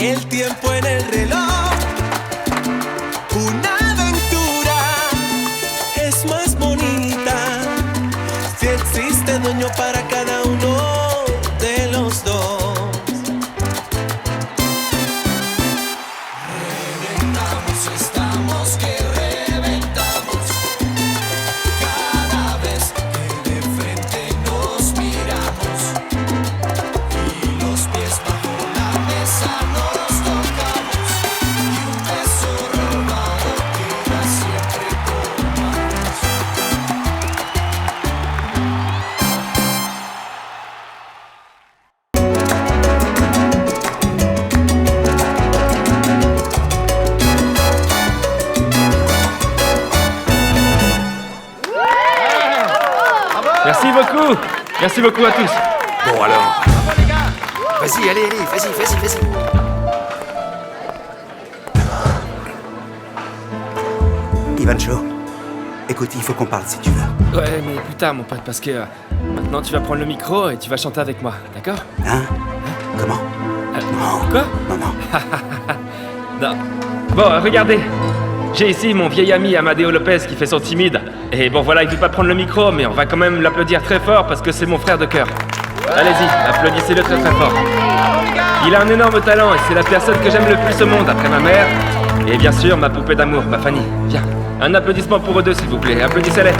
el tiempo en el reloj. Una aventura es más bonita si existe dueño para cada uno de los dos. Reventamos, estamos que reventamos. Cada vez que de frente nos miramos y los pies bajo la mesa nos tocamos y un beso robado queda siempre con manos. Merci beaucoup à tous. Bon alors. Vas-y, allez, vas-y. Ivancho, écoute, il faut qu'on parle si tu veux. Ouais, mais plus tard, mon pote, parce que maintenant tu vas prendre le micro et tu vas chanter avec moi, d'accord? Hein? Comment? Non. Quoi? Non. Non. Bon, regardez. J'ai ici mon vieil ami Amadeo Lopez qui fait son timide. Et bon voilà, il veut pas prendre le micro, mais on va quand même l'applaudir très fort parce que c'est mon frère de cœur. Allez-y, applaudissez-le très très fort. Il a un énorme talent et c'est la personne que j'aime le plus au monde après ma mère. Et bien sûr, ma poupée d'amour, ma Fanny. Viens, un applaudissement pour eux deux s'il vous plaît, applaudissez-les.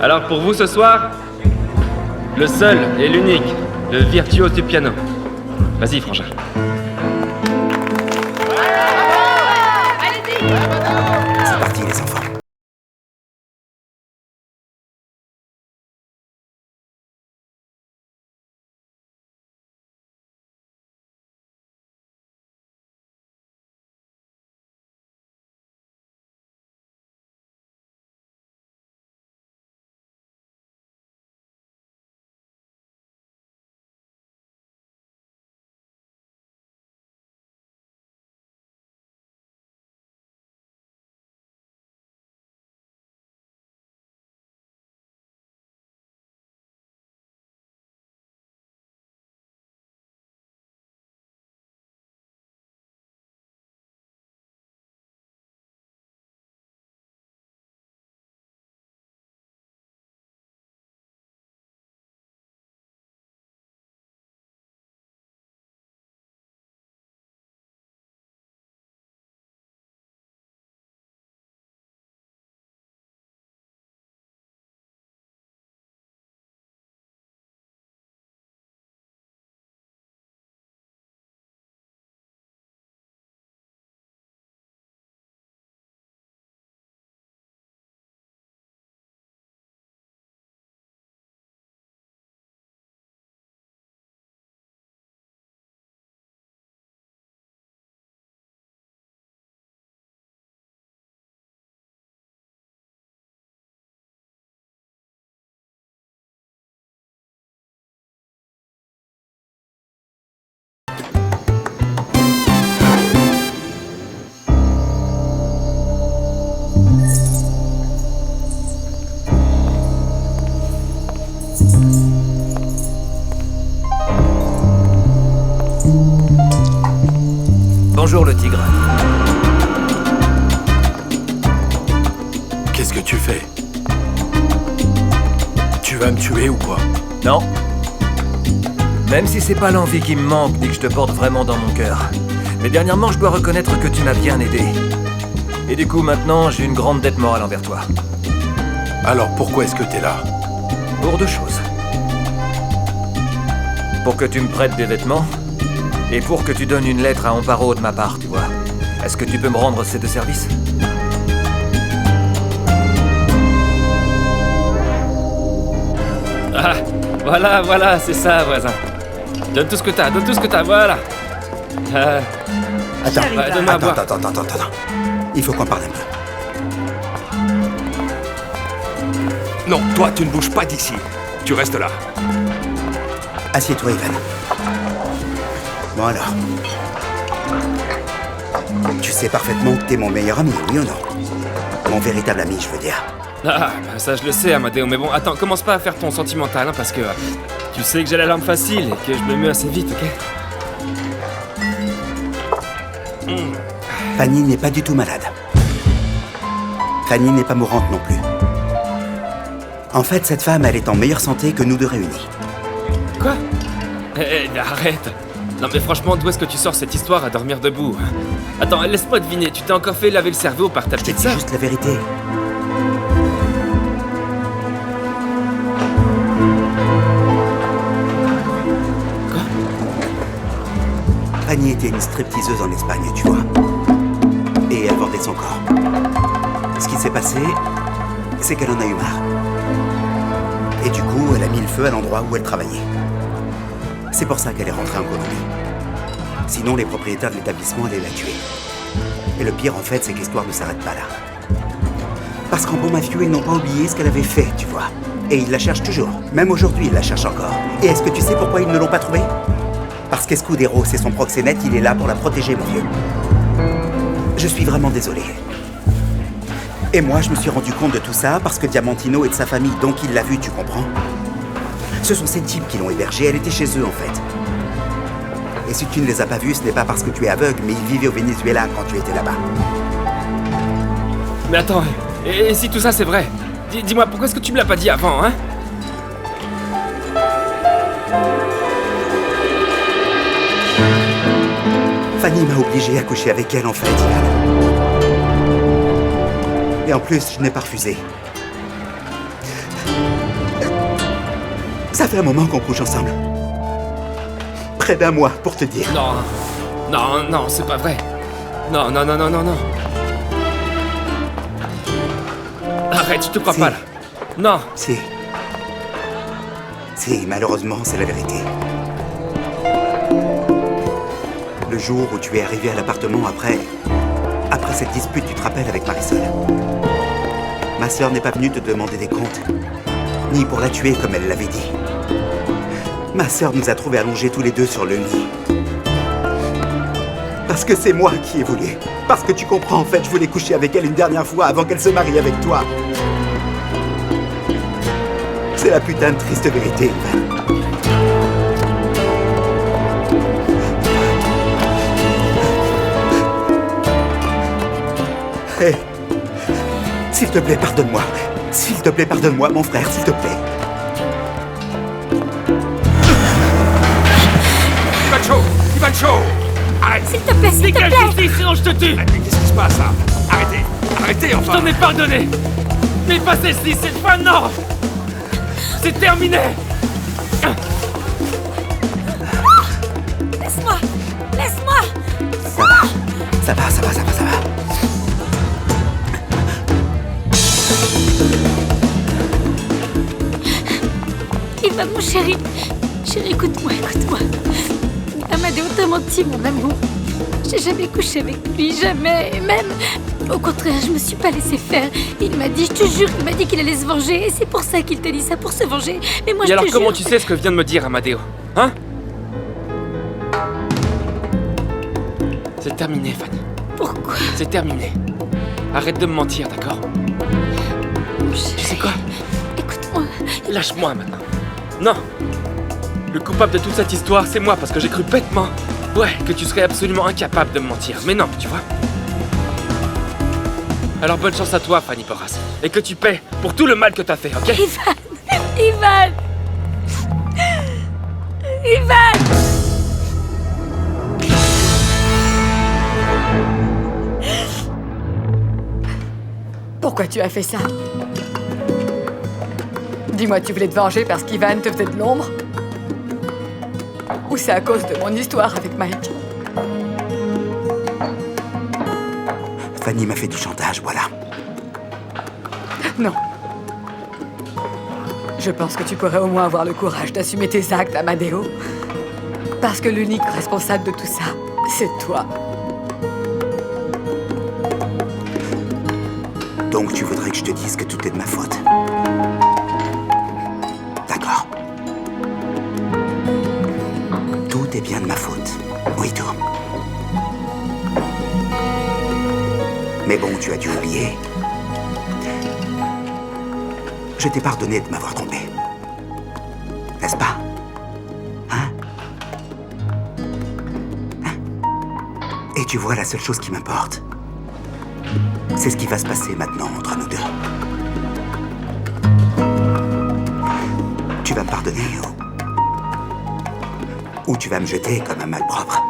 Alors pour vous ce soir, le seul et l'unique, le virtuose du piano. Vas-y, frangin. C'est parti, les enfants. Bonjour le tigre. Qu'est-ce que tu fais? Tu vas me tuer ou quoi? Non. Même si c'est pas l'envie qui me manque, ni que je te porte vraiment dans mon cœur. Mais dernièrement, je dois reconnaître que tu m'as bien aidé. Et du coup, maintenant, j'ai une grande dette morale envers toi. Alors pourquoi est-ce que t'es là? Pour deux choses. Pour que tu me prêtes des vêtements, et pour que tu donnes une lettre à Amparo de ma part, tu vois. Est-ce que tu peux me rendre ces deux services? Ah, voilà, c'est ça, voisin. Donne tout ce que t'as, voilà. Attends, donne-moi à boire. attends. Il faut qu'on parle un peu. Non, toi, tu ne bouges pas d'ici. Tu restes là. Assieds-toi, Ivan. Bon alors. Tu sais parfaitement que t'es mon meilleur ami, oui ou non? Mon véritable ami, je veux dire. Ah, bah ça je le sais, Amadeo, mais bon, attends, commence pas à faire ton sentimental, hein, parce que Tu sais que j'ai la larme facile et que je me mets assez vite, ok? Fanny n'est pas du tout malade. Fanny n'est pas mourante non plus. En fait, cette femme, elle est en meilleure santé que nous deux réunis. Quoi? Arrête! Non mais franchement, d'où est-ce que tu sors cette histoire à dormir debout? Attends, laisse-moi deviner, tu t'es encore fait laver le cerveau par ta Je te petite dis sœur? juste la vérité. Quoi? Fanny était une stripteaseuse en Espagne, tu vois. Et elle vendait son corps. Ce qui s'est passé, c'est qu'elle en a eu marre. Et du coup, elle a mis le feu à l'endroit où elle travaillait. C'est pour ça qu'elle est rentrée en Colombie. Sinon, les propriétaires de l'établissement allaient la tuer. Et le pire, en fait, c'est que l'histoire ne s'arrête pas là. Parce qu'en bon mafieux, ils n'ont pas oublié ce qu'elle avait fait, tu vois. Et ils la cherchent toujours. Même aujourd'hui, ils la cherchent encore. Et est-ce que tu sais pourquoi ils ne l'ont pas trouvée? Parce qu'Escudero, c'est son proxénète, il est là pour la protéger, mon vieux. Je suis vraiment désolé. Et moi, je me suis rendu compte de tout ça parce que Diamantino est de sa famille, donc il l'a vu, tu comprends? Ce sont ces types qui l'ont hébergée, elle était chez eux, en fait. Et si tu ne les as pas vus, ce n'est pas parce que tu es aveugle, mais ils vivaient au Venezuela quand tu étais là-bas. Mais attends, et si tout ça c'est vrai? Dis-moi, pourquoi est-ce que tu me l'as pas dit avant, hein? Fanny m'a obligé à coucher avec elle, en fait, Ivan. Et en plus, je n'ai pas refusé. Ça fait un moment qu'on couche ensemble. Près d'un mois, pour te dire. Non, non, non, c'est pas vrai. Non, non, non, non, non, non. Arrête, je te crois Si. pas là. Non. Si. Si, malheureusement, c'est la vérité. Le jour où tu es arrivé à l'appartement après cette dispute, tu te rappelles, avec Marisol. Ma sœur n'est pas venue te demander des comptes, ni pour la tuer comme elle l'avait dit. Ma sœur nous a trouvés allongés tous les deux sur le lit. Parce que c'est moi qui ai voulu. Parce que tu comprends, en fait, je voulais coucher avec elle une dernière fois avant qu'elle se marie avec toi. C'est la putain de triste vérité, Ivan. Hé, s'il te plaît, pardonne-moi. S'il te plaît, pardonne-moi, mon frère, s'il te plaît. Ivancho! Arrête! S'il te plaît, s'il te Dégage plaît. d'ici, sinon je te tue! Qu'est-ce qui se passe, là? Arrêtez! Arrêtez, Je enfin! t'en ai pardonné! Mais pas celle-ci, c'est pas non! C'est terminé! Laisse-moi. Laisse-moi. Ça va, ça va, ça va, ça va, ça va. Il va, mon chéri. Chéri, écoute-moi, écoute-moi. Amadeo t'a menti, mon amour. J'ai jamais couché avec lui, jamais. Et même, au contraire, je me suis pas laissé faire. Il m'a dit, je te jure, il m'a dit qu'il allait se venger. Et c'est pour ça qu'il t'a dit ça, pour se venger. Mais moi, Et je alors te comment jure... tu sais ce que vient de me dire Amadeo? Hein? C'est terminé, Fanny. Pourquoi, C'est terminé. Arrête de me mentir, d'accord? mon chéri? Tu sais quoi? Écoute-moi. Lâche-moi maintenant. Non. Le coupable de toute cette histoire, c'est moi, parce que j'ai cru bêtement, ouais, que tu serais absolument incapable de me mentir. Mais non, tu vois. Alors bonne chance à toi, Fanny Porras. Et que tu paies pour tout le mal que t'as fait, ok? Ivan. Ivan. Ivan. Pourquoi tu as fait ça? Dis-moi, tu voulais te venger parce qu'Ivan te faisait de l'ombre? Ou c'est à cause de mon histoire avec Mike? Fanny m'a fait du chantage, voilà. Non. Je pense que tu pourrais au moins avoir le courage d'assumer tes actes, Amadeo. Parce que l'unique responsable de tout ça, c'est toi. Donc tu voudrais que je te dise que tout est de ma faute. D'accord. Tout est bien de ma faute. Oui, tout. Mais bon, tu as dû oublier. Je t'ai pardonné de m'avoir trompé. N'est-ce pas? tu vois, la seule chose qui m'importe, c'est ce qui va se passer maintenant entre nous deux. Tu vas me pardonner ou tu vas me jeter comme un malpropre.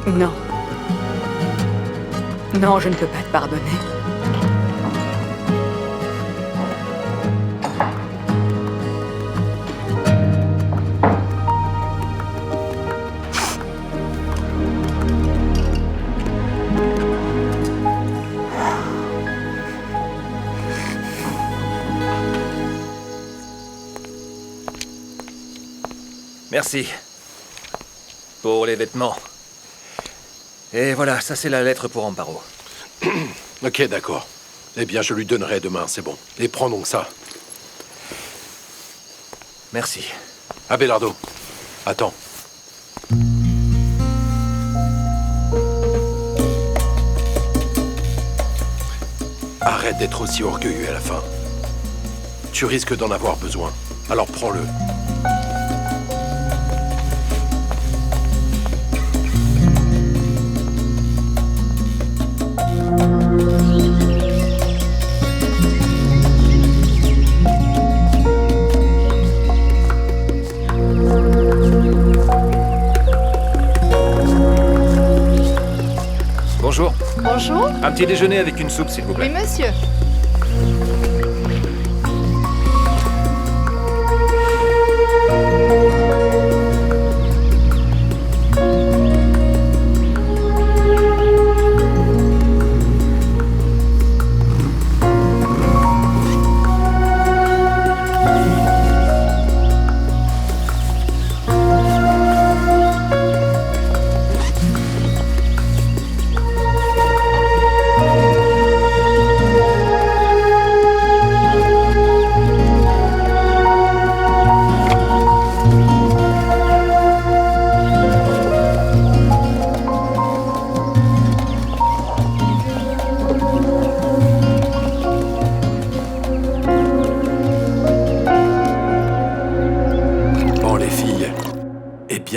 Non. Non, je ne peux pas te pardonner. Merci. Pour les vêtements. Et voilà, ça c'est la lettre pour Amparo. Ok, d'accord. Eh bien, je lui donnerai demain, c'est bon. Et prends donc ça. Merci. Abelardo, attends. Arrête d'être aussi orgueilleux à la fin. Tu risques d'en avoir besoin. Alors prends-le. Bonjour. Bonjour. Un petit déjeuner avec une soupe, s'il vous plaît. Oui, monsieur.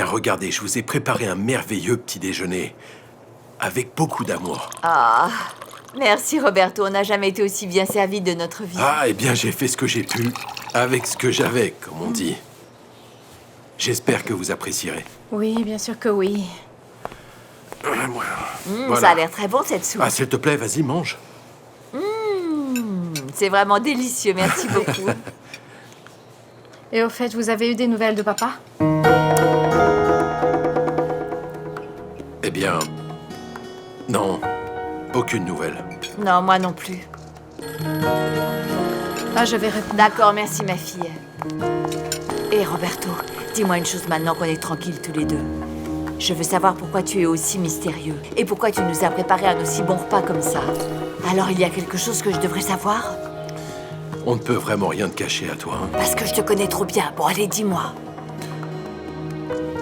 Regardez, je vous ai préparé un merveilleux petit déjeuner. Avec beaucoup d'amour. Ah, merci Roberto, on n'a jamais été aussi bien servi de notre vie. Ah, eh bien j'ai fait ce que j'ai pu, avec ce que j'avais, comme on dit. J'espère que vous apprécierez. Oui, bien sûr que oui. Voilà. Ça a l'air très bon cette soupe. Ah, s'il te plaît, vas-y, mange. C'est vraiment délicieux, merci beaucoup. Et au fait, vous avez eu des nouvelles de papa? Eh bien... non, aucune nouvelle. Non, moi non plus. Ah, je vais répondre. D'accord, merci ma fille. Et Roberto, dis-moi une chose maintenant qu'on est tranquilles tous les deux. Je veux savoir pourquoi tu es aussi mystérieux et pourquoi tu nous as préparé un aussi bon repas comme ça. Alors il y a quelque chose que je devrais savoir? On ne peut vraiment rien te cacher à toi. Hein. Parce que je te connais trop bien. Bon, allez, dis-moi.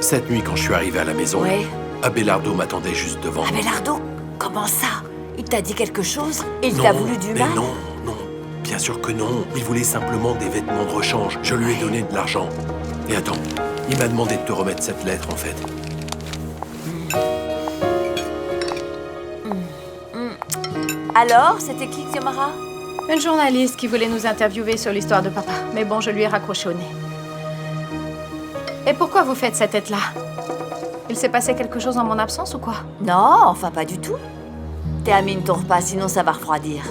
Cette nuit, quand je suis arrivé à la maison, Ouais. Abelardo m'attendait juste devant. Abelardo? Comment ça? Il t'a dit quelque chose? Il t'a voulu du mal? Non, non. Bien sûr que non. Il voulait simplement des vêtements de rechange. Je lui ai donné de l'argent. Et attends, il m'a demandé de te remettre cette lettre, en fait. Alors, c'était qui, Xiomara? Une journaliste qui voulait nous interviewer sur l'histoire de papa. Mais bon, je lui ai raccroché au nez. Et pourquoi vous faites cette tête-là? Il s'est passé quelque chose en mon absence ou quoi? Non, enfin pas du tout. Termine ton repas, sinon ça va refroidir.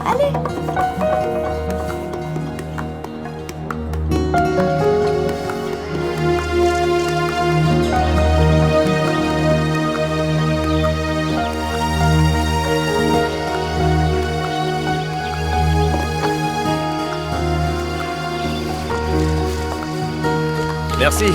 Allez. Merci.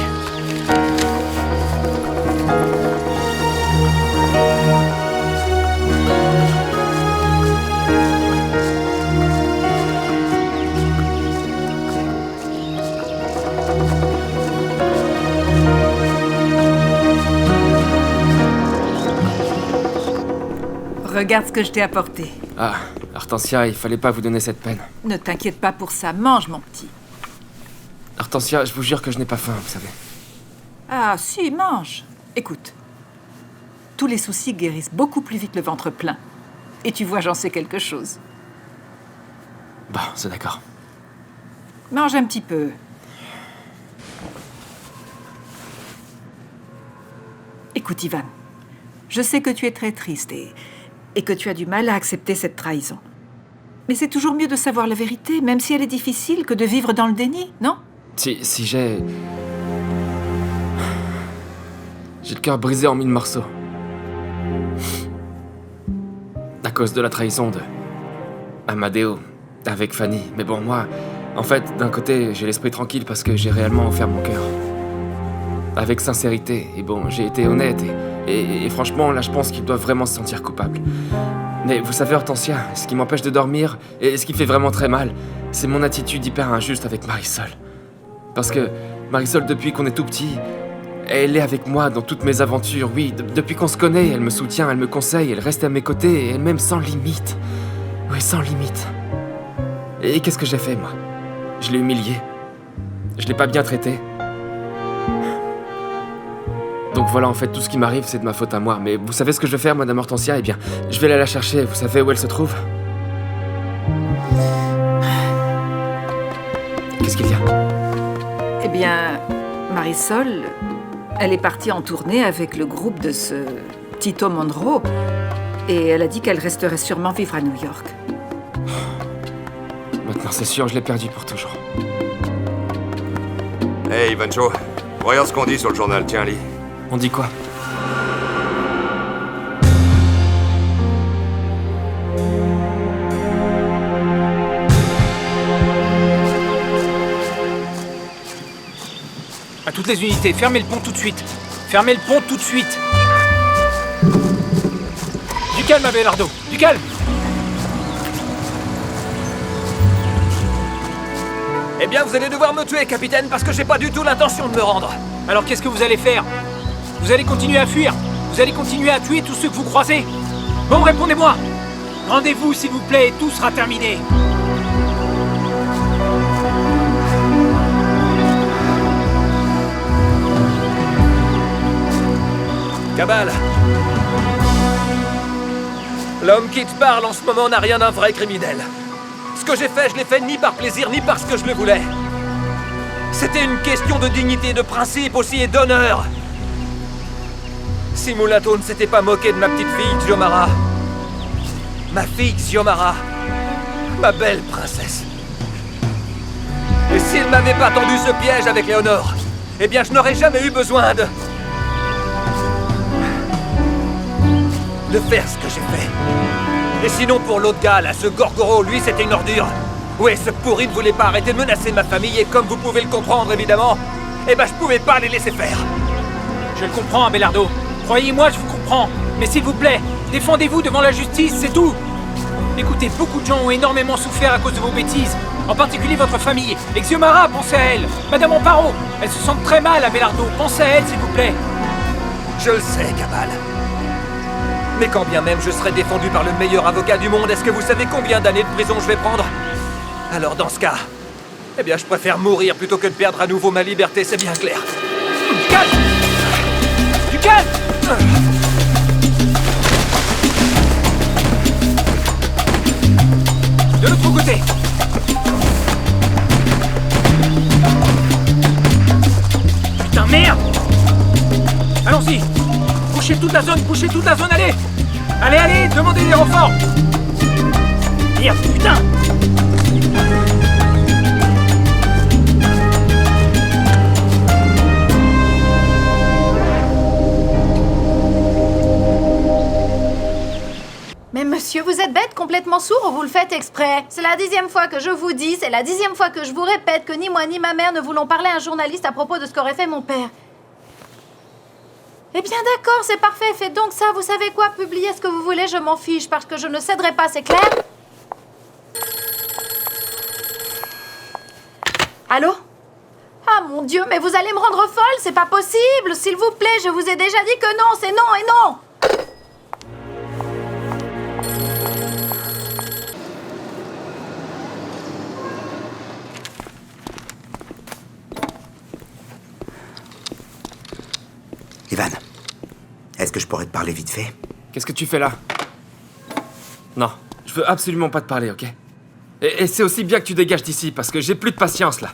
Regarde ce que je t'ai apporté. Ah, Hortensia, il fallait pas vous donner cette peine. Ne t'inquiète pas pour ça, mange mon petit. Hortensia, je vous jure que je n'ai pas faim, vous savez. Ah, si, mange. Écoute, tous les soucis guérissent beaucoup plus vite le ventre plein. Et tu vois, j'en sais quelque chose. Bon, c'est d'accord. Mange un petit peu. Écoute, Ivan, je sais que tu es très triste et que tu as du mal à accepter cette trahison. Mais c'est toujours mieux de savoir la vérité, même si elle est difficile, que de vivre dans le déni, non? Si j'ai... J'ai le cœur brisé en 1000 morceaux. À cause de la trahison de... Amadeo, avec Fanny. Mais bon, moi, en fait, d'un côté, j'ai l'esprit tranquille parce que j'ai réellement offert mon cœur. Avec sincérité. Et bon, j'ai été honnête et franchement, là, je pense qu'ils doivent vraiment se sentir coupables. Mais vous savez, Hortensia, ce qui m'empêche de dormir et ce qui fait vraiment très mal, c'est mon attitude hyper injuste avec Marisol. Parce que Marisol, depuis qu'on est tout petit, elle est avec moi dans toutes mes aventures, oui. Depuis qu'on se connaît, elle me soutient, elle me conseille, elle reste à mes côtés et elle m'aime sans limite. Oui, sans limite. Et qu'est-ce que j'ai fait, moi? Je l'ai humiliée. Je l'ai pas bien traitée. Donc voilà, en fait, tout ce qui m'arrive, c'est de ma faute à moi. Mais vous savez ce que je vais faire, Madame Hortensia? Eh bien, je vais aller la chercher. Vous savez où elle se trouve? Qu'est-ce qu'il y a? Eh bien, Marisol, elle est partie en tournée avec le groupe de ce Tito Monroe. Et elle a dit qu'elle resterait sûrement vivre à New York. Maintenant, c'est sûr, je l'ai perdu pour toujours. Hey, Ivancho, regarde ce qu'on dit sur le journal. Tiens, lis. On dit quoi? À toutes les unités, fermez le pont tout de suite. Fermez le pont tout de suite. Du calme, Abelardo. Du calme. Eh bien, vous allez devoir me tuer, capitaine, parce que j'ai pas du tout l'intention de me rendre. Alors qu'est-ce que vous allez faire? Vous allez continuer à fuir? Vous allez continuer à tuer tous ceux que vous croisez? Bon, répondez-moi. Rendez-vous, s'il vous plaît, et tout sera terminé. Cabal. L'homme qui te parle en ce moment n'a rien d'un vrai criminel. Ce que j'ai fait, je l'ai fait ni par plaisir, ni parce que je le voulais. C'était une question de dignité, de principe aussi et d'honneur. Si Mulato ne s'était pas moqué de ma petite fille, Xiomara. Ma fille Xiomara. Ma belle princesse. Et s'il m'avait pas tendu ce piège avec Léonore, eh bien je n'aurais jamais eu besoin de faire ce que j'ai fait. Et sinon pour l'autre gars, là, ce Gorgoro, lui c'était une ordure. Ouais, ce pourri ne voulait pas arrêter de menacer ma famille et comme vous pouvez le comprendre évidemment, eh ben je pouvais pas les laisser faire. Je le comprends, Abelardo. Croyez-moi, je vous comprends. Mais s'il vous plaît, défendez-vous devant la justice, c'est tout. Écoutez, beaucoup de gens ont énormément souffert à cause de vos bêtises. En particulier votre famille. Et Xiomara, pensez à elle. Madame Amparo, elle se sent très mal, Abelardo. Pensez à elle, s'il vous plaît. Je le sais, Cabal. Mais quand bien même je serai défendu par le meilleur avocat du monde, est-ce que vous savez combien d'années de prison je vais prendre? Alors dans ce cas, eh bien je préfère mourir plutôt que de perdre à nouveau ma liberté, c'est bien clair. Du calme! Du calme! De l'autre côté! Putain, merde! Allons-y! Bouchez toute la zone, allez! Allez, allez, demandez des renforts! Merde, putain! Mais monsieur, vous êtes bête, complètement sourd ou vous le faites exprès? C'est la 10e fois que je vous dis, c'est la 10e fois que je vous répète que ni moi ni ma mère ne voulons parler à un journaliste à propos de ce qu'aurait fait mon père. Eh bien d'accord, c'est parfait, faites donc ça, vous savez quoi? Publiez ce que vous voulez, je m'en fiche, parce que je ne céderai pas, c'est clair? Allô? Ah mon Dieu, mais vous allez me rendre folle, c'est pas possible! S'il vous plaît, je vous ai déjà dit que non, c'est non et non! Ivan, est-ce que je pourrais te parler vite fait? Qu'est-ce que tu fais là? Non, je veux absolument pas te parler, ok? Et c'est aussi bien que tu dégages d'ici, parce que j'ai plus de patience, là.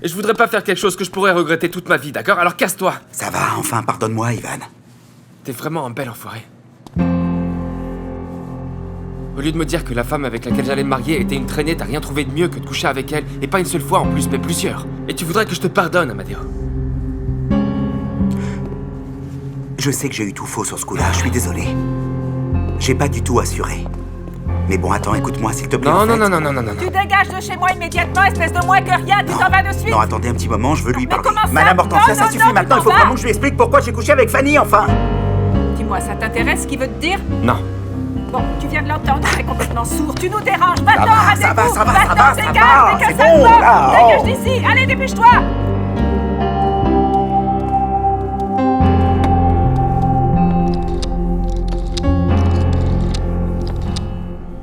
Et je voudrais pas faire quelque chose que je pourrais regretter toute ma vie, d'accord? Alors casse-toi! Ça va, enfin, pardonne-moi, Ivan. T'es vraiment un bel enfoiré. Au lieu de me dire que la femme avec laquelle j'allais me marier était une traînée, t'as rien trouvé de mieux que de coucher avec elle, et pas une seule fois en plus, mais plusieurs. Et tu voudrais que je te pardonne, Amadeo. Je sais que j'ai eu tout faux sur ce coup-là, je suis désolé. J'ai pas du tout assuré. Mais bon, attends, écoute-moi, s'il te plaît. Non. Tu dégages de chez moi immédiatement, espèce de moins que rien, tu t'en vas de suite. Non, attendez un petit moment, je veux lui parler. comment ça? Madame Hortensia, ça Non, suffit non, maintenant, tu il faut t'en vraiment vas. que je lui explique pourquoi j'ai couché avec Fanny, enfin. Dis-moi, ça t'intéresse ce qu'il veut te dire? Non. Bon, tu viens de l'entendre, tu es complètement sourd, tu nous déranges. Maintenant, ça va, ça va, maintenant, ça va, dégage, dégage, c'est bon, là, dégage oh. d'ici, allez, dépêche-toi.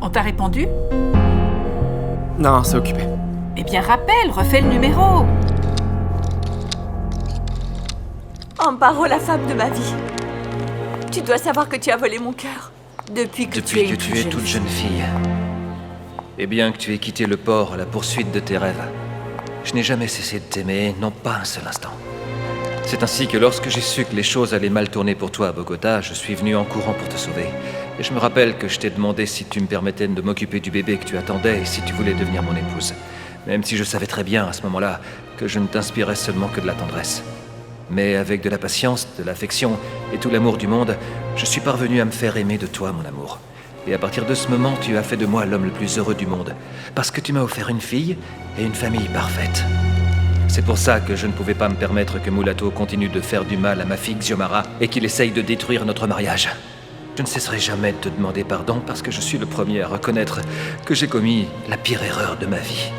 On t'a répondu? Non, c'est occupé. Eh bien, rappelle, refais le numéro. Amparo, la femme de ma vie. Tu dois savoir que tu as volé mon cœur. Depuis que tu es toute jeune fille. Et bien que tu aies quitté le port à la poursuite de tes rêves, je n'ai jamais cessé de t'aimer, non pas un seul instant. C'est ainsi que lorsque j'ai su que les choses allaient mal tourner pour toi à Bogota, je suis venu en courant pour te sauver. Et je me rappelle que je t'ai demandé si tu me permettais de m'occuper du bébé que tu attendais et si tu voulais devenir mon épouse. Même si je savais très bien à ce moment-là que je ne t'inspirais seulement que de la tendresse. Mais avec de la patience, de l'affection et tout l'amour du monde, je suis parvenu à me faire aimer de toi, mon amour. Et à partir de ce moment, tu as fait de moi l'homme le plus heureux du monde. Parce que tu m'as offert une fille et une famille parfaite. C'est pour ça que je ne pouvais pas me permettre que Mulato continue de faire du mal à ma fille Xiomara et qu'il essaye de détruire notre mariage. Je ne cesserai jamais de te demander pardon parce que je suis le premier à reconnaître que j'ai commis la pire erreur de ma vie.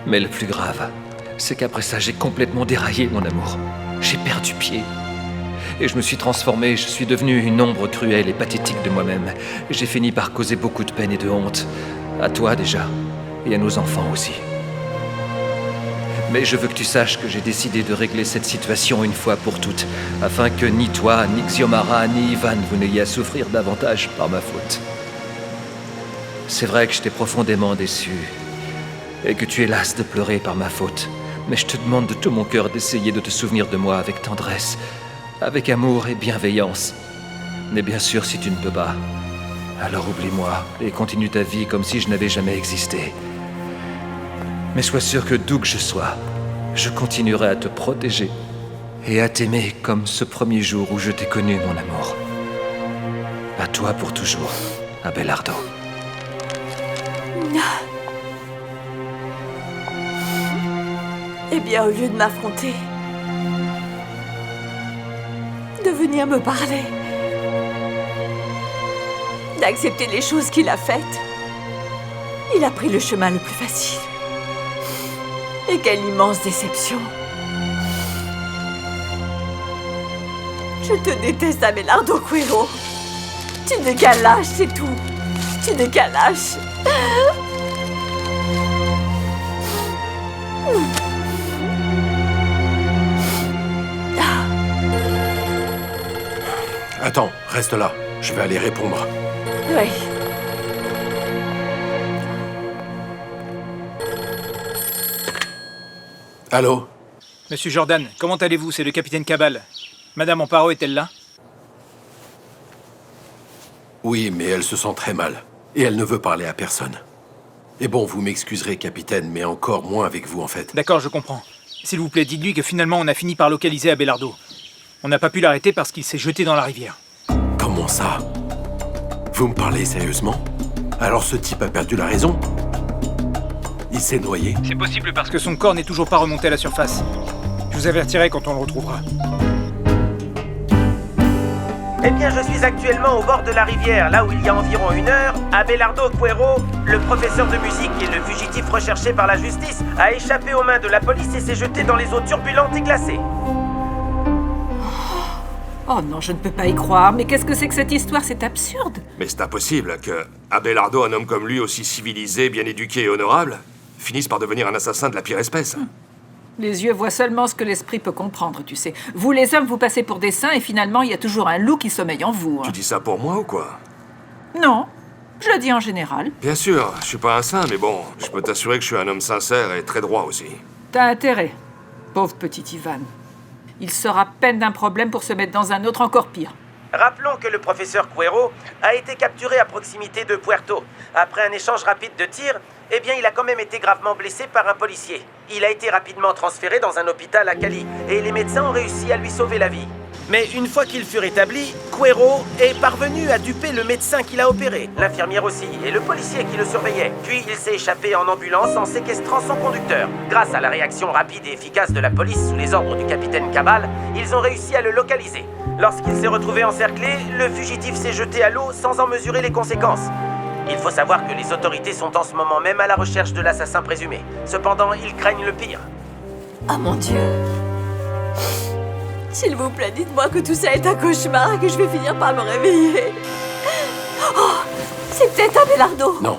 Mais le plus grave, c'est qu'après ça, j'ai complètement déraillé, mon amour. J'ai perdu pied. Et je me suis transformé, je suis devenu une ombre cruelle et pathétique de moi-même. J'ai fini par causer beaucoup de peine et de honte. À toi déjà, et à nos enfants aussi. Mais je veux que tu saches que j'ai décidé de régler cette situation une fois pour toutes, afin que ni toi, ni Xiomara, ni Ivan, vous n'ayez à souffrir davantage par ma faute. C'est vrai que je t'ai profondément déçu, et que tu es lasse de pleurer par ma faute. Mais je te demande de tout mon cœur d'essayer de te souvenir de moi avec tendresse, avec amour et bienveillance. Mais bien sûr, si tu ne peux pas, alors oublie-moi et continue ta vie comme si je n'avais jamais existé. Mais sois sûr que d'où que je sois, je continuerai à te protéger et à t'aimer comme ce premier jour où je t'ai connu, mon amour. À toi pour toujours, Abelardo. Eh bien, au lieu de m'affronter, de venir me parler, d'accepter les choses qu'il a faites, il a pris le chemin le plus facile. Et quelle immense déception. Je te déteste, Abelardo Cuero. Tu n'es qu'un lâche, c'est tout. Tu n'es qu'un lâche. Attends, reste là. Je vais aller répondre. Oui. Allô? Monsieur Jordan, comment allez-vous? C'est le capitaine Cabal. Madame Amparo est-elle là? Oui, mais elle se sent très mal. Et elle ne veut parler à personne. Et bon, vous m'excuserez, capitaine, mais encore moins avec vous, en fait. D'accord, je comprends. S'il vous plaît, dites-lui que finalement on a fini par localiser Abelardo. On n'a pas pu l'arrêter parce qu'il s'est jeté dans la rivière. Comment ça? Vous me parlez sérieusement? Alors ce type a perdu la raison? Il s'est noyé? C'est possible parce que son corps n'est toujours pas remonté à la surface. Je vous avertirai quand on le retrouvera. Eh bien, je suis actuellement au bord de la rivière, là où il y a environ 1 heure, Abelardo Cuero, le professeur de musique et le fugitif recherché par la justice, a échappé aux mains de la police et s'est jeté dans les eaux turbulentes et glacées. Oh non, je ne peux pas y croire. Mais qu'est-ce que c'est que cette histoire? C'est absurde. Mais c'est impossible que Abelardo, un homme comme lui, aussi civilisé, bien éduqué et honorable, finisse par devenir un assassin de la pire espèce. Les yeux voient seulement ce que l'esprit peut comprendre, tu sais. Vous, les hommes, vous passez pour des saints et finalement, il y a toujours un loup qui sommeille en vous. Tu dis ça pour moi ou quoi? Non, je le dis en général. Bien sûr, je suis pas un saint, mais bon, je peux t'assurer que je suis un homme sincère et très droit aussi. T'as intérêt, pauvre petit Ivan. Il sort à peine d'un problème pour se mettre dans un autre encore pire. Rappelons que le professeur Cuero a été capturé à proximité de Puerto. Après un échange rapide de tirs, eh bien, il a quand même été gravement blessé par un policier. Il a été rapidement transféré dans un hôpital à Cali, et les médecins ont réussi à lui sauver la vie. Mais une fois qu'il fut rétabli, Cuero est parvenu à duper le médecin qui l'a opéré, l'infirmière aussi, et le policier qui le surveillait. Puis il s'est échappé en ambulance en séquestrant son conducteur. Grâce à la réaction rapide et efficace de la police sous les ordres du capitaine Cabal, ils ont réussi à le localiser. Lorsqu'il s'est retrouvé encerclé, le fugitif s'est jeté à l'eau sans en mesurer les conséquences. Il faut savoir que les autorités sont en ce moment même à la recherche de l'assassin présumé. Cependant, ils craignent le pire. Oh mon Dieu. S'il vous plaît, dites-moi que tout ça est un cauchemar et que je vais finir par me réveiller. Oh, c'est peut-être Abelardo. Non,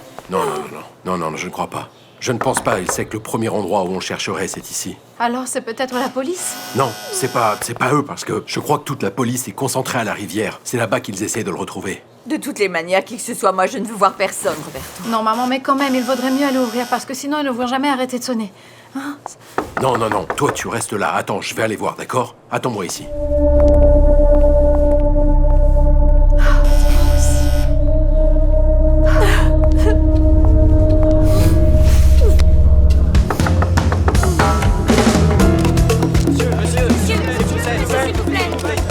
je ne crois pas. Je ne pense pas, il sait que le premier endroit où on chercherait, c'est ici. Alors c'est peut-être la police? Non, c'est pas eux, parce que je crois que toute la police est concentrée à la rivière. C'est là-bas qu'ils essaient de le retrouver. De toutes les manières, qui que ce soit, moi je ne veux voir personne, Roberto. Non, maman, mais quand même, il vaudrait mieux aller ouvrir parce que sinon ils ne vont jamais arrêter de sonner. Hein? Non, toi tu restes là. Attends, je vais aller voir, d'accord? Attends-moi ici.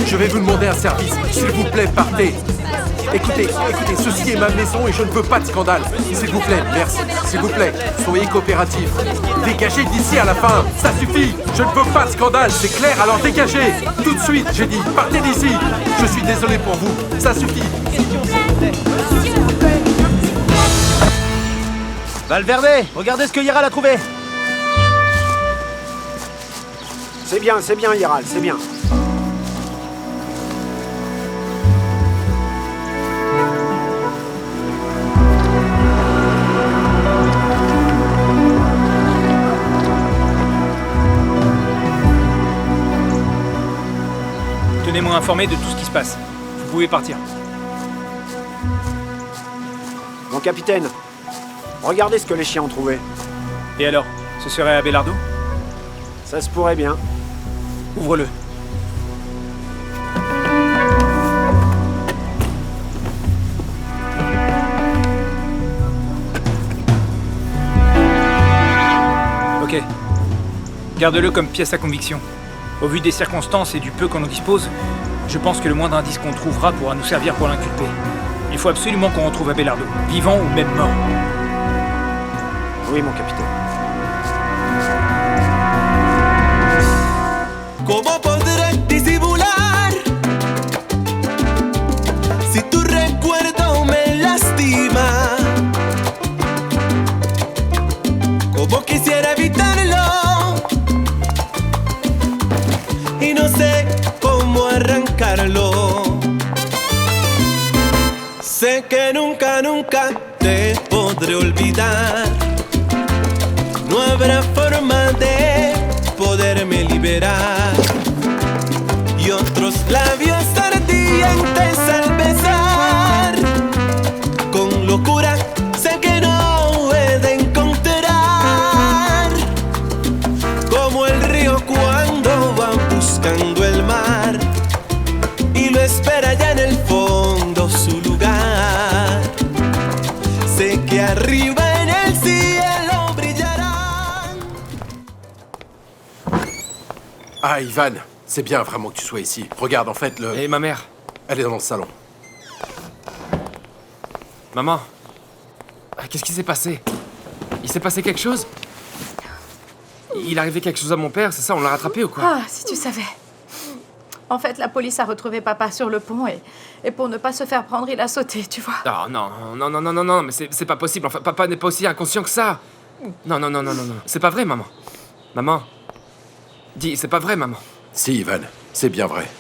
Je vais vous demander un service. S'il vous plaît, partez. Écoutez, ceci est ma maison et je ne veux pas de scandale. S'il vous plaît, merci. S'il vous plaît, soyez coopératifs. Dégagez d'ici à la fin. Ça suffit. Je ne veux pas de scandale, c'est clair, alors dégagez. Tout de suite, j'ai dit, partez d'ici. Je suis désolé pour vous. Ça suffit. Valverde, regardez ce que Hiral a trouvé. C'est bien, Hiral, c'est bien. Tenez-moi informé de tout ce qui se passe. Vous pouvez partir. Mon capitaine, regardez ce que les chiens ont trouvé. Et alors, ce serait Abelardo? Ça se pourrait bien. Ouvre-le. Ok. Garde-le comme pièce à conviction. Au vu des circonstances et du peu qu'on en dispose, je pense que le moindre indice qu'on trouvera pourra nous servir pour l'inculper. Il faut absolument qu'on retrouve Abelardo, vivant ou même mort. Oui, mon capitaine. ¿Cómo podré disimular si tu recuerdo me lastima? ¿Cómo quisiera evitarlo? Y no sé cómo arrancarlo. Sé que nunca te podré olvidar. No habrá forma de poderme liberar. Y otros labios ardientes al besar. Con locura sé que no he de encontrar. Como el río cuando va buscando el mar. Y lo espera ya en el fondo su lugar. Sé que arriba en el cielo brillarán. Ah, Ivan, c'est bien vraiment que tu sois ici. Regarde, en fait, Et ma mère? Elle est dans le salon. Maman? Qu'est-ce qui s'est passé? Il s'est passé quelque chose? Il arrivait quelque chose à mon père, c'est ça? On l'a rattrapé ou quoi? Ah, si tu savais. En fait, la police a retrouvé papa sur le pont et pour ne pas se faire prendre, il a sauté, tu vois. Oh non, mais c'est pas possible. Enfin, papa n'est pas aussi inconscient que ça. Non. C'est pas vrai, maman. Maman. Dis, c'est pas vrai, maman. Si, Ivan, c'est bien vrai.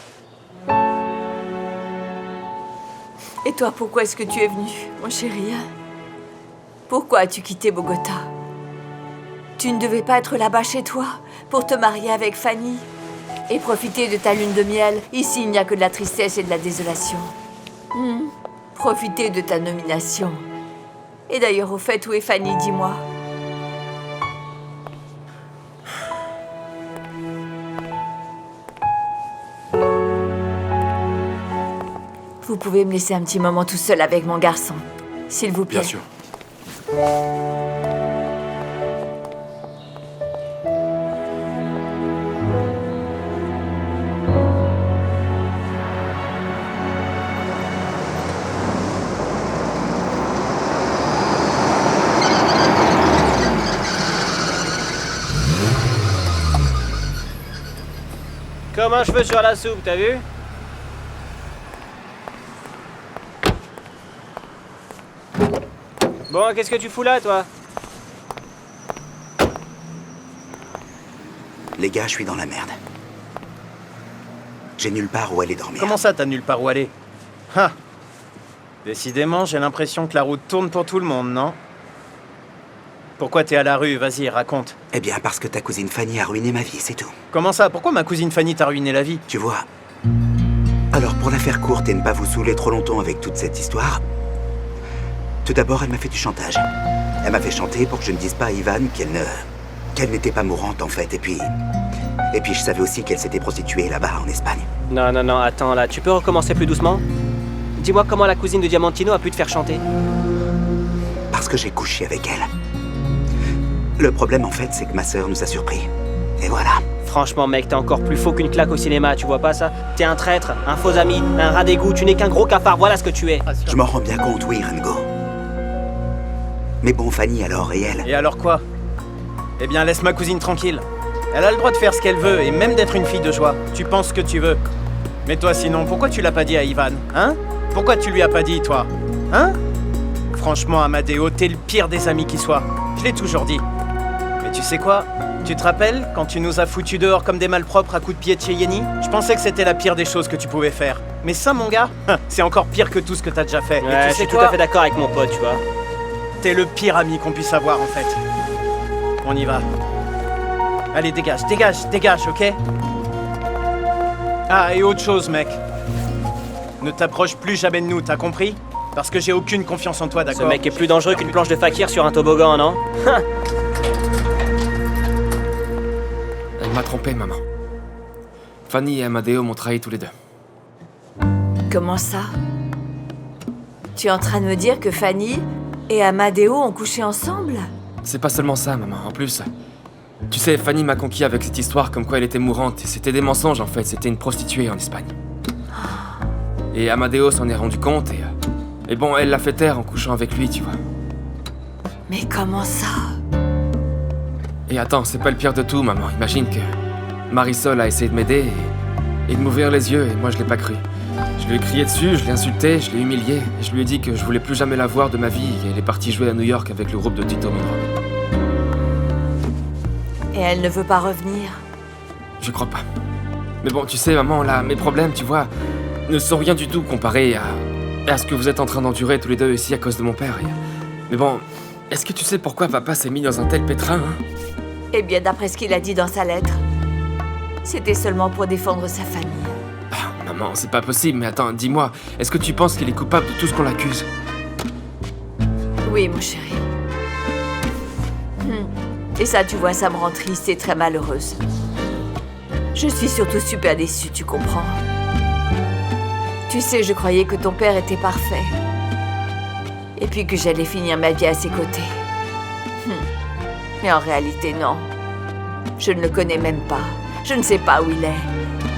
Et toi, pourquoi est-ce que tu es venu, mon chéri? Pourquoi as-tu quitté Bogota? Tu ne devais pas être là-bas chez toi. pour te marier avec Fanny et profiter de ta lune de miel. Ici, il n'y a que de la tristesse et de la désolation. Profiter de ta nomination. Et d'ailleurs, au fait, où est Fanny, dis-moi? Vous pouvez me laisser un petit moment tout seul avec mon garçon, s'il vous plaît. Bien sûr. Comme un cheveu sur la soupe, t'as vu? Bon, qu'est-ce que tu fous là, toi? Les gars, je suis dans la merde. J'ai nulle part où aller dormir. Comment ça, t'as nulle part où aller? Ah. Décidément, j'ai l'impression que la route tourne pour tout le monde, non? Pourquoi t'es à la rue? Vas-y, raconte. Eh bien, parce que ta cousine Fanny a ruiné ma vie, c'est tout. Comment ça? Pourquoi ma cousine Fanny t'a ruiné la vie? Tu vois. Alors, pour la faire courte et ne pas vous saouler trop longtemps avec toute cette histoire, tout d'abord, elle m'a fait du chantage. Elle m'a fait chanter pour que je ne dise pas à Ivan qu'elle n'était pas mourante, en fait. Et puis, je savais aussi qu'elle s'était prostituée là-bas, en Espagne. Non, attends, là, tu peux recommencer plus doucement? Dis-moi comment la cousine de Diamantino a pu te faire chanter. Parce que j'ai couché avec elle. Le problème, en fait, c'est que ma sœur nous a surpris. Et voilà. Franchement, mec, t'es encore plus faux qu'une claque au cinéma, tu vois pas ça? T'es un traître, un faux ami, un rat d'égout, tu n'es qu'un gros cafard, voilà ce que tu es. Je m'en rends bien compte, oui, Rengo. Mais bon, Fanny, alors, et elle? Et alors quoi? Eh bien, laisse ma cousine tranquille. Elle a le droit de faire ce qu'elle veut, et même d'être une fille de joie. Tu penses ce que tu veux. Mais toi, sinon, pourquoi tu l'as pas dit à Ivan? Hein? Pourquoi tu lui as pas dit, toi? Hein? Franchement, Amadeo, t'es le pire des amis qui soit. Je l'ai toujours dit. Mais tu sais quoi? Tu te rappelles quand tu nous as foutus dehors comme des malpropres à coups de pied de chez Yenny? Je pensais que c'était la pire des choses que tu pouvais faire. Mais ça, mon gars, c'est encore pire que tout ce que t'as déjà fait. Ouais, et tu sais je suis quoi? tout à fait d'accord avec mon pote, tu vois. T'es le pire ami qu'on puisse avoir, en fait. On y va. Allez, dégage, ok? Ah, et autre chose, mec. Ne t'approche plus jamais de nous, t'as compris? Parce que j'ai aucune confiance en toi, d'accord? Ce mec est plus dangereux qu'une planche de fakir sur un toboggan, non? Elle m'a trompé, maman. Fanny et Amadeo m'ont trahi tous les deux. Comment ça? Tu es en train de me dire que Fanny et Amadeo ont couché ensemble? C'est pas seulement ça, maman. En plus, tu sais, Fanny m'a conquis avec cette histoire comme quoi elle était mourante. Et c'était des mensonges, en fait. C'était une prostituée en Espagne. Et Amadeo s'en est rendu compte et bon, elle l'a fait taire en couchant avec lui, tu vois. Mais comment ça? Et attends, c'est pas le pire de tout, maman. Imagine que Marisol a essayé de m'aider et de m'ouvrir les yeux, et moi je l'ai pas cru. Je lui ai crié dessus, je l'ai insulté, je l'ai humilié, et je lui ai dit que je voulais plus jamais la voir de ma vie, et elle est partie jouer à New York avec le groupe de Tito Monroe. Et elle ne veut pas revenir? Je crois pas. Mais bon, tu sais, maman, là, mes problèmes, tu vois, ne sont rien du tout comparés à ce que vous êtes en train d'endurer tous les deux ici à cause de mon père. Mais bon, est-ce que tu sais pourquoi papa s'est mis dans un tel pétrin, hein? Eh bien, d'après ce qu'il a dit dans sa lettre, c'était seulement pour défendre sa famille. Ah, maman, c'est pas possible, mais attends, dis-moi, est-ce que tu penses qu'il est coupable de tout ce qu'on l'accuse? Oui, mon chéri. Et ça, tu vois, ça me rend triste et très malheureuse. Je suis surtout super déçue, tu comprends? Tu sais, je croyais que ton père était parfait. Et puis que j'allais finir ma vie à ses côtés. Mais en réalité, non. Je ne le connais même pas. Je ne sais pas où il est.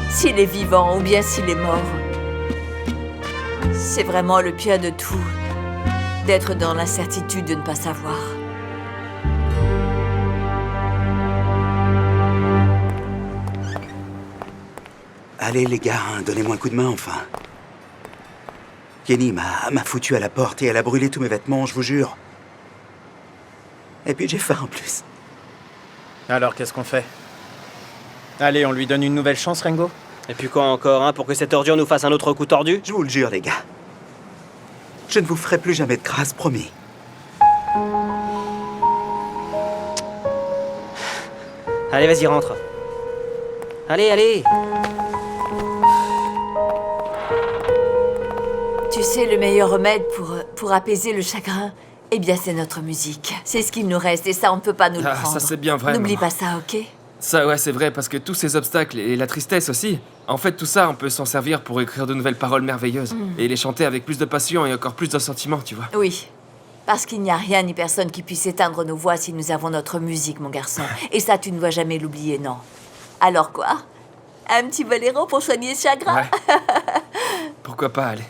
S'il est vivant ou bien s'il est mort. C'est vraiment le pire de tout, d'être dans l'incertitude de ne pas savoir. Allez, les gars, hein, donnez-moi un coup de main, enfin. Yenny m'a foutu à la porte et elle a brûlé tous mes vêtements, je vous jure. Et puis j'ai faim en plus. Alors, qu'est-ce qu'on fait? Allez, on lui donne une nouvelle chance, Rengo? Et puis quoi encore, hein, pour que cette ordure nous fasse un autre coup tordu? Je vous le jure, les gars. Je ne vous ferai plus jamais de grâce, promis. Allez, vas-y, rentre. Allez, allez. Tu sais, le meilleur remède pour apaiser le chagrin, eh bien, c'est notre musique. C'est ce qu'il nous reste et ça, on ne peut pas nous le prendre. Ça c'est bien vrai. N'oublie maman. pas ça, ok? Ça ouais, c'est vrai, parce que tous ces obstacles et la tristesse aussi, en fait tout ça, on peut s'en servir pour écrire de nouvelles paroles merveilleuses. Et les chanter avec plus de passion et encore plus de sentiments, tu vois. Oui. Parce qu'il n'y a rien ni personne qui puisse éteindre nos voix si nous avons notre musique, mon garçon. Et ça, tu ne dois jamais l'oublier, non. Alors quoi? Un petit boléro pour soigner le chagrin? Ouais. Pourquoi pas, allez.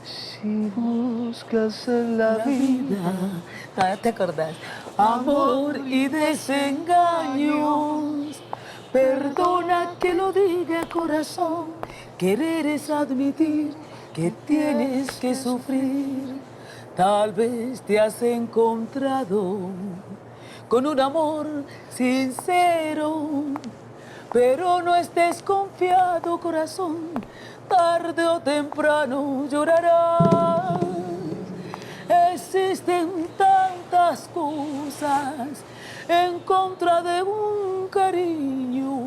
Si buscas en la vida, ¿te acordás? Amor y desengaños. Perdona que lo diga, corazón. Querer es admitir que tienes que sufrir. Tal vez te has encontrado con un amor sincero. Pero no estés confiado, corazón. Tarde o temprano llorarás. Existen tantas cosas en contra de un cariño.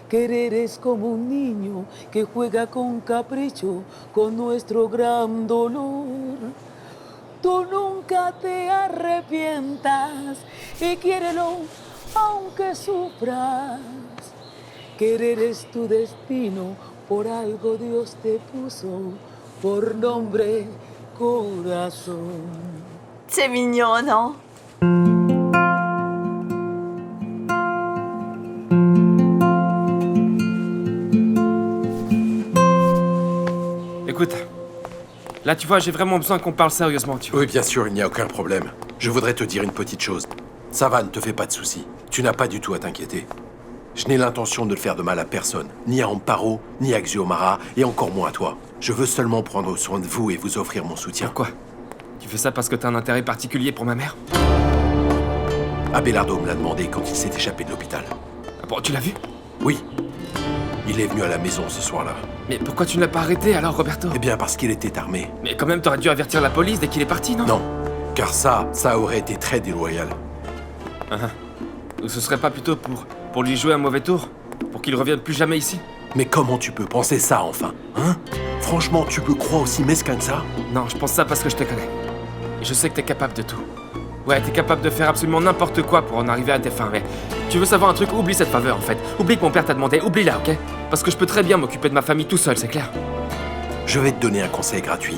Querer es como un niño que juega con capricho con nuestro gran dolor. Tú nunca te arrepientas y quiérelo aunque sufras. Querer es tu destino, por algo Dios te puso por nombre corazón. C'est mignon, non? Écoute, là tu vois, j'ai vraiment besoin qu'on parle sérieusement, tu vois. Oui, bien sûr, il n'y a aucun problème. Je voudrais te dire une petite chose. Ça va, ne te fais pas de soucis. Tu n'as pas du tout à t'inquiéter. Je n'ai l'intention de le faire de mal à personne. Ni à Amparo, ni à Xiomara, et encore moins à toi. Je veux seulement prendre soin de vous et vous offrir mon soutien. Pourquoi? Tu fais ça parce que t'as un intérêt particulier pour ma mère? Abelardo me l'a demandé quand il s'est échappé de l'hôpital. Ah bon, tu l'as vu? Oui. Il est venu à la maison ce soir-là. Mais pourquoi tu ne l'as pas arrêté alors, Roberto? Eh bien, parce qu'il était armé. Mais quand même, t'aurais dû avertir la police dès qu'il est parti, non? Non, car ça aurait été très déloyal. Ou ce serait pas plutôt pour lui jouer un mauvais tour? Pour qu'il revienne plus jamais ici? Mais comment tu peux penser ça, enfin? Hein? Franchement, tu peux croire aussi mesquin que ça? Non, je pense ça parce que je te connais. Et je sais que t'es capable de tout. Ouais, t'es capable de faire absolument n'importe quoi pour en arriver à tes fins, mais... Tu veux savoir un truc? Oublie cette faveur, en fait. Oublie que mon père t'a demandé, oublie-la, ok? Parce que je peux très bien m'occuper de ma famille tout seul, c'est clair? Je vais te donner un conseil gratuit.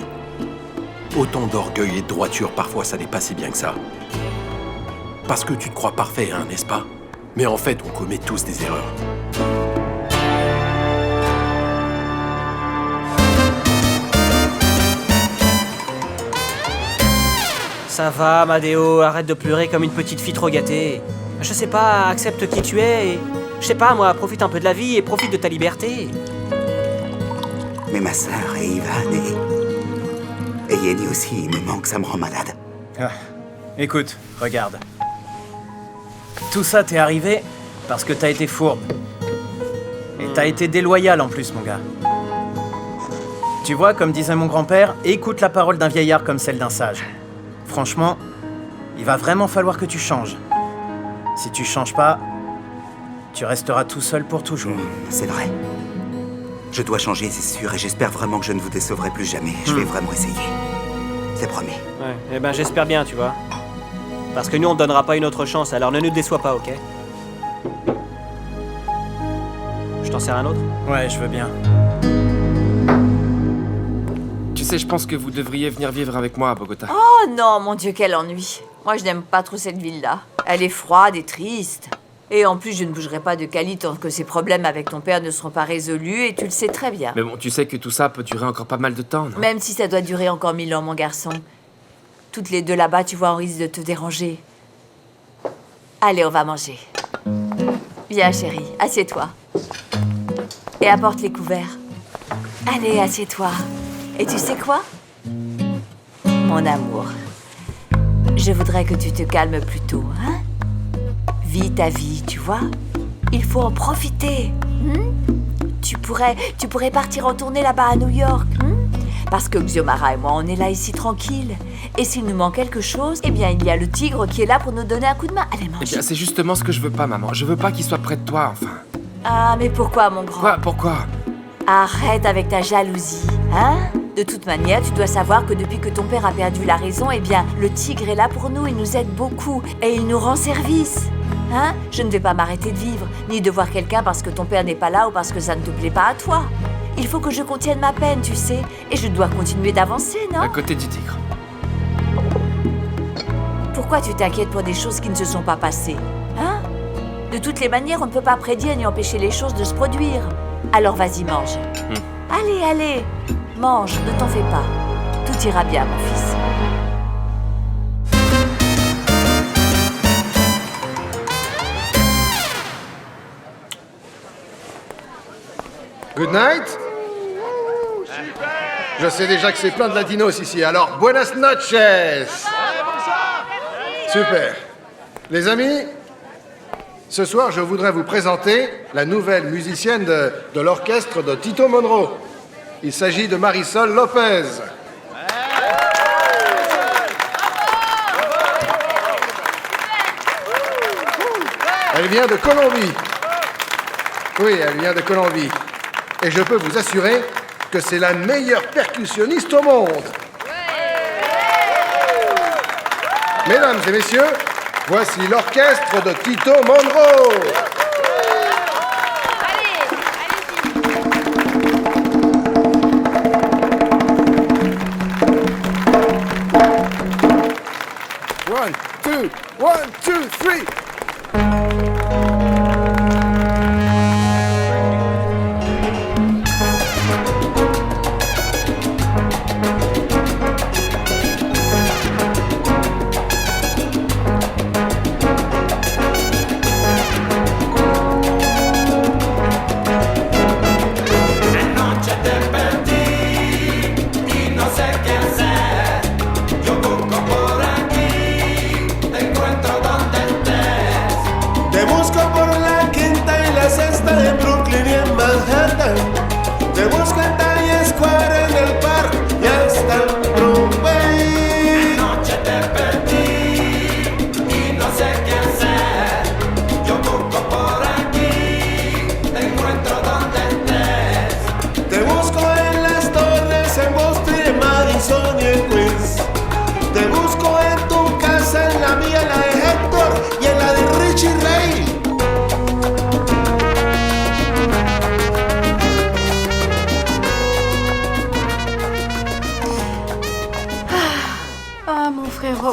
Autant d'orgueil et de droiture, parfois, ça n'est pas si bien que ça. Parce que tu te crois parfait, hein, n'est-ce pas? Mais en fait, on commet tous des erreurs. Ça va, Amadeo, arrête de pleurer comme une petite fille trop gâtée. Je sais pas, accepte qui tu es et... Je sais pas, moi, profite un peu de la vie et profite de ta liberté. Mais ma sœur et Ivan et Yenny aussi, il me manque, ça me rend malade. Ah, écoute, regarde. Tout ça t'est arrivé parce que t'as été fourbe. Et t'as été déloyal en plus, mon gars. Tu vois, comme disait mon grand-père, écoute la parole d'un vieillard comme celle d'un sage. Franchement, il va vraiment falloir que tu changes. Si tu changes pas, tu resteras tout seul pour toujours. C'est vrai. Je dois changer, c'est sûr, et j'espère vraiment que je ne vous décevrai plus jamais. Je vais vraiment essayer. C'est promis. Ouais, eh ben j'espère bien, tu vois. Parce que nous, on te donnera pas une autre chance, alors ne nous déçois pas, ok? Je t'en sers un autre? Ouais, je veux bien. Tu sais, je pense que vous devriez venir vivre avec moi à Bogota. Oh non, mon Dieu, quel ennui. Moi, je n'aime pas trop cette ville-là. Elle est froide et triste. Et en plus, je ne bougerai pas de Cali tant que ces problèmes avec ton père ne seront pas résolus, et tu le sais très bien. Mais bon, tu sais que tout ça peut durer encore pas mal de temps, non? Même si ça doit durer encore 1000 ans, mon garçon. Toutes les deux là-bas, tu vois, on risque de te déranger. Allez, on va manger. Viens, chérie, assieds-toi. Et apporte les couverts. Allez, assieds-toi. Et tu sais quoi? Mon amour, je voudrais que tu te calmes plutôt, hein? Vis ta vie, tu vois? Il faut en profiter. Tu pourrais partir en tournée là-bas à New York. Parce que Xiomara et moi, on est là ici tranquille. Et s'il nous manque quelque chose, eh bien, il y a le tigre qui est là pour nous donner un coup de main. Allez, mange. Eh bien, c'est justement ce que je veux pas, maman. Je veux pas qu'il soit près de toi, enfin. Ah, mais pourquoi, mon grand? Quoi? Pourquoi? Arrête avec ta jalousie, hein? De toute manière, tu dois savoir que depuis que ton père a perdu la raison, eh bien, le tigre est là pour nous, il nous aide beaucoup et il nous rend service. Hein? Je ne vais pas m'arrêter de vivre, ni de voir quelqu'un parce que ton père n'est pas là ou parce que ça ne te plaît pas à toi. Il faut que je contienne ma peine, tu sais, et je dois continuer d'avancer, non? À côté du tigre. Pourquoi tu t'inquiètes pour des choses qui ne se sont pas passées? Hein? De toutes les manières, on ne peut pas prédire ni empêcher les choses de se produire. Alors vas-y, mange. Allez, allez, mange, ne t'en fais pas. Tout ira bien, mon fils. Good night. Je sais déjà que c'est plein de latinos ici, alors buenas noches. Super. Les amis, ce soir, je voudrais vous présenter la nouvelle musicienne de l'orchestre de Tito Monroe. Il s'agit de Marisol Lopez. Elle vient de Colombie. Oui, elle vient de Colombie. Et je peux vous assurer que c'est la meilleure percussionniste au monde. Mesdames et messieurs, voici l'orchestre de Tito Monroe. One, two, three.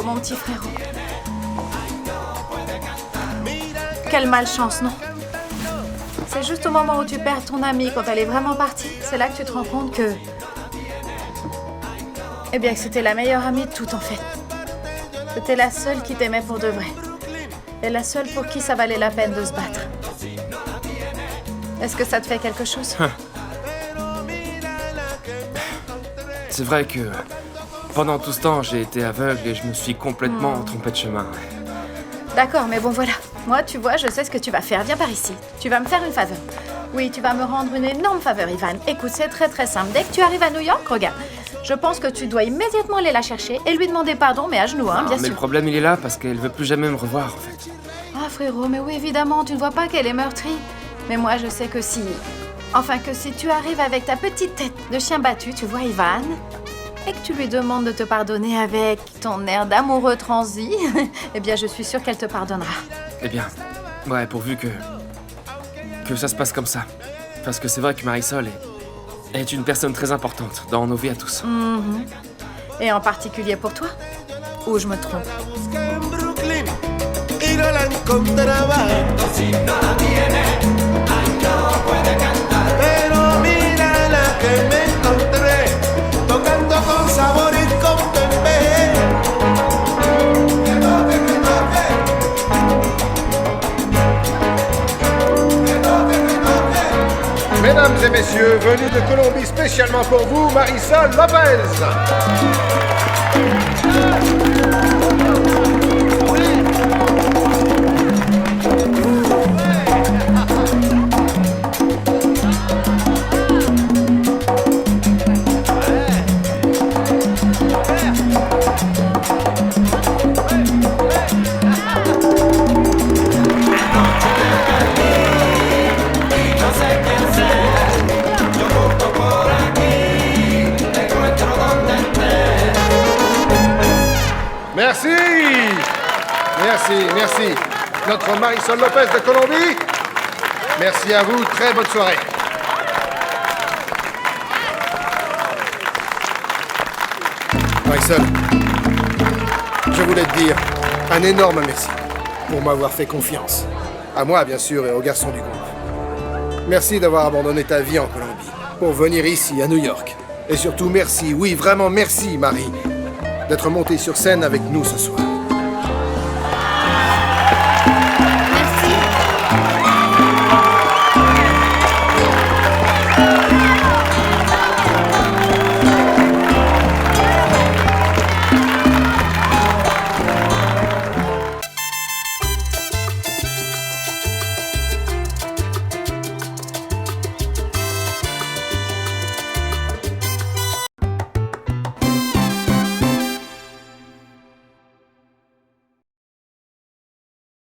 Mon petit frérot. Quelle malchance, non? C'est juste au moment où tu perds ton amie, quand elle est vraiment partie, c'est là que tu te rends compte que... Eh bien, que c'était la meilleure amie de toutes, en fait. C'était la seule qui t'aimait pour de vrai. Et la seule pour qui ça valait la peine de se battre. Est-ce que ça te fait quelque chose? C'est vrai que... Pendant tout ce temps, j'ai été aveugle et je me suis complètement trompé de chemin. D'accord, mais bon voilà. Moi, tu vois, je sais ce que tu vas faire. Viens par ici. Tu vas me faire une faveur. Oui, tu vas me rendre une énorme faveur, Ivan. Écoute, c'est très très simple. Dès que tu arrives à New York, regarde. Je pense que tu dois immédiatement aller la chercher et lui demander pardon, mais à genoux, hein, bien sûr. Mais le problème, il est là parce qu'elle veut plus jamais me revoir, en fait. Ah, frérot, mais oui, évidemment, tu ne vois pas qu'elle est meurtrie. Mais moi, je sais que si... Enfin, que si tu arrives avec ta petite tête de chien battu, tu vois, Ivan... et que tu lui demandes de te pardonner avec ton air d'amoureux transi, eh bien, je suis sûre qu'elle te pardonnera. Eh bien, ouais, pourvu que ça se passe comme ça. Parce que c'est vrai que Marisol est une personne très importante dans nos vies à tous. Et en particulier pour toi? Ou je me trompe? Mesdames et messieurs, venue de Colombie spécialement pour vous, Marisol Lopez. Merci. Notre Marisol Lopez de Colombie. Merci à vous, très bonne soirée. Marisol, je voulais te dire un énorme merci pour m'avoir fait confiance. À moi, bien sûr, et aux garçons du groupe. Merci d'avoir abandonné ta vie en Colombie pour venir ici, à New York. Et surtout, merci, oui, vraiment merci, Marie, d'être montée sur scène avec nous ce soir.